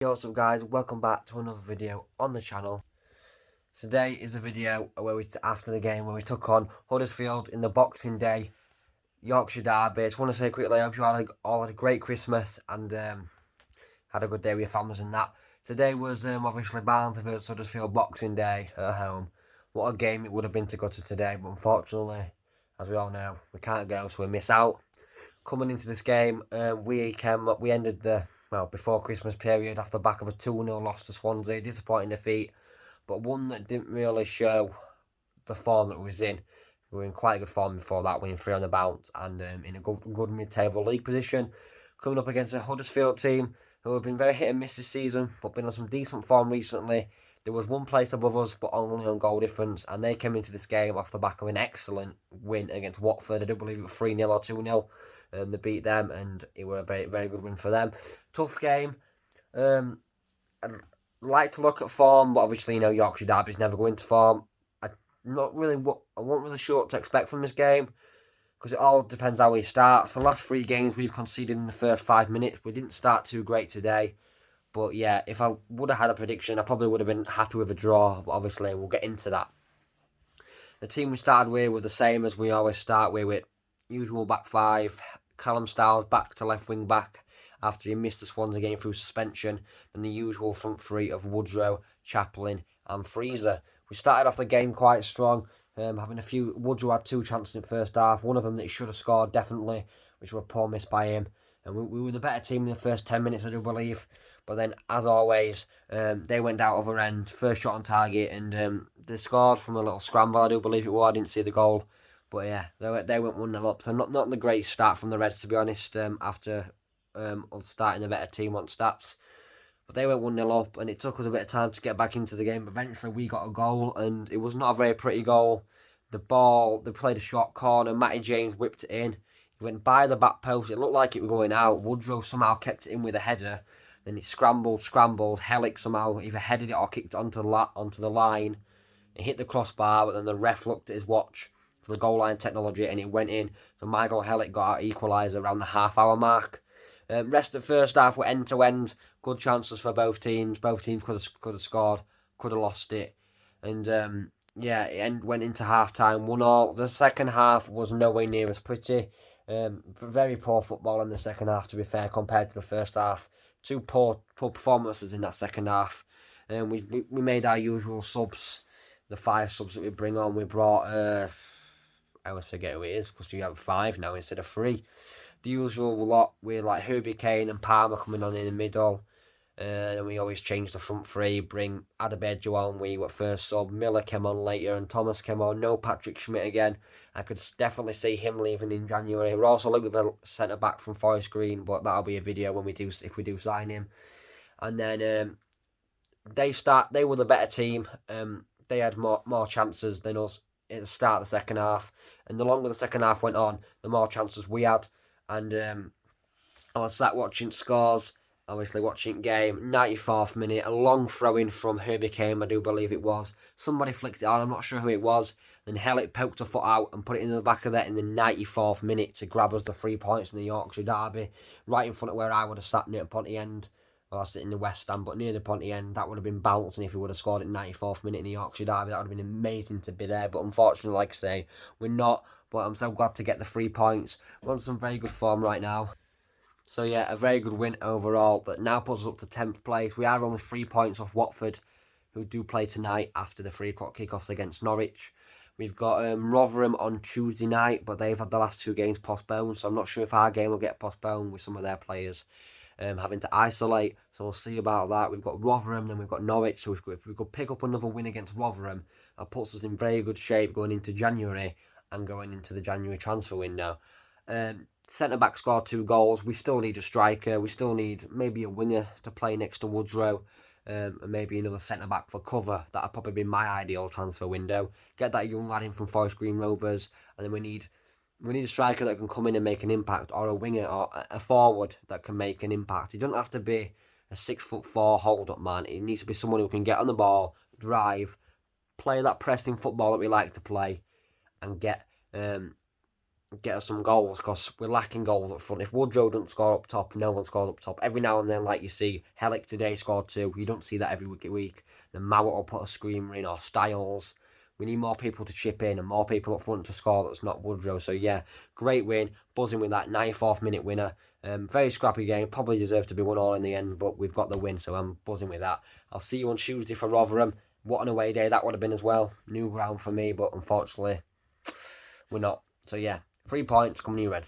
Yo, what's up guys, welcome back to another video on the channel. Today is a video where after the game where we took on Huddersfield in the Boxing Day Yorkshire derby. I just want to say quickly, I hope you all had a great Christmas and had a good day with your families and that. Today was obviously Barnsley versus Huddersfield Boxing Day at home. What a game it would have been to go to today, but unfortunately, as we all know, we can't go, so we miss out. Coming into this game, we ended the before Christmas period off the back of a 2-0 loss to Swansea. Disappointing defeat, but one that didn't really show the form that we was in. We were in quite good form before that, winning 3 on the bounce and in a good mid-table league position. Coming up against a Huddersfield team who have been very hit and miss this season, but been on some decent form recently. There was one place above us, but only on goal difference, and they came into this game off the back of an excellent win against Watford. I do believe it was 3-0 or 2-0. They beat them, and it was a very, very good win for them. Tough game. I'd like to look at form, but obviously, Yorkshire derbies never go into form. I wasn't really sure what to expect from this game because it all depends how we start. For the last 3 games, we've conceded in the first 5 minutes. We didn't start too great today. But yeah, if I would have had a prediction, I probably would have been happy with a draw. But obviously, we'll get into that. The team we started with were the same as we always start with usual back 5. Callum Styles back to left wing back after he missed the Swansea game through suspension. Then the usual front 3 of Woodrow, Chaplin and Freezer. We started off the game quite strong, having a few. Woodrow had 2 chances in the first half. One of them that he should have scored definitely, which were a poor miss by him. And we were the better team in the first 10 minutes, I do believe. But then, as always, they went out other end, first shot on target, and they scored from a little scramble, I do believe it was. I didn't see the goal. But yeah, they went 1-0 up. So not the great start from the Reds, to be honest, after us starting a better team on stats. But they went 1-0 up, and it took us a bit of time to get back into the game. But eventually, we got a goal, and it was not a very pretty goal. The ball, they played a short corner. Matty James whipped it in. He went by the back post. It looked like it was going out. Woodrow somehow kept it in with a header. Then it scrambled. Hellick somehow either headed it or kicked it onto the line. It hit the crossbar, but then the ref looked at his watch for the goal line technology and it went in. So Michael Hellick got our equaliser around the half-hour mark. Rest of the first half were end-to-end. Good chances for both teams. Both teams could have scored, could have lost it. And it went into half-time, 1-1. The second half was nowhere near as pretty. Very poor football in the second half, to be fair, compared to the first half. 2 poor performances in that second half. We made our usual subs, the 5 subs that we bring on. We brought, I always forget who it is, because we have 5 now instead of 3. The usual lot, we're like Herbie Kane and Palmer coming on in the middle. And we always change the front 3, bring Adebayo on, we were first sub, Miller came on later, and Thomas came on. No Patrick Schmidt again. I could definitely see him leaving in January. We're also looking for a centre back from Forest Green, but that'll be a video if we do sign him. And then they were the better team. They had more chances than us at the start of the second half, and the longer the second half went on, the more chances we had. And I was sat watching scores. Obviously watching game, 94th minute, a long throw-in from Herbie Kane, I do believe it was. Somebody flicked it on, I'm not sure who it was. Then Hellick poked a foot out and put it in the back of that in the 94th minute to grab us the 3 points in the Yorkshire derby. Right in front of where I would have sat near Ponty End. Well, I sit in the West Stand, but near the Ponty End, that would have been bouncing if he would have scored at 94th minute in the Yorkshire derby. That would have been amazing to be there, but unfortunately, like I say, we're not. But I'm so glad to get the 3 points. We're on some very good form right now. So yeah, a very good win overall that now puts us up to 10th place. We are only 3 points off Watford, who do play tonight after the 3 o'clock kickoffs against Norwich. We've got Rotherham on Tuesday night, but they've had the last 2 games postponed, so I'm not sure if our game will get postponed with some of their players having to isolate. So we'll see about that. We've got Rotherham, then we've got Norwich. So if we could pick up another win against Rotherham, that puts us in very good shape going into January and going into the January transfer window. Centre-back scored 2 goals. We still need a striker. We still need maybe a winger to play next to Woodrow. And maybe another centre-back for cover. That would probably be my ideal transfer window. Get that young lad in from Forest Green Rovers. And then we need a striker that can come in and make an impact. Or a winger or a forward that can make an impact. He doesn't have to be a 6'4" hold-up man. It needs to be someone who can get on the ball, drive, play that pressing football that we like to play. And get get us some goals, because we're lacking goals up front. If Woodrow doesn't score up top, no one scores up top. Every now and then, like you see, Hellick today scored 2. You don't see that every week. Then Mowat will put a screamer in, or Styles. We need more people to chip in and more people up front to score that's not Woodrow. So yeah, great win. Buzzing with that 94th minute winner. Very scrappy game. Probably deserved to be 1-1 in the end, but we've got the win, so I'm buzzing with that. I'll see you on Tuesday for Rotherham. What an away day that would have been as well. New ground for me, but unfortunately, we're not. So yeah, 3 points coming in red.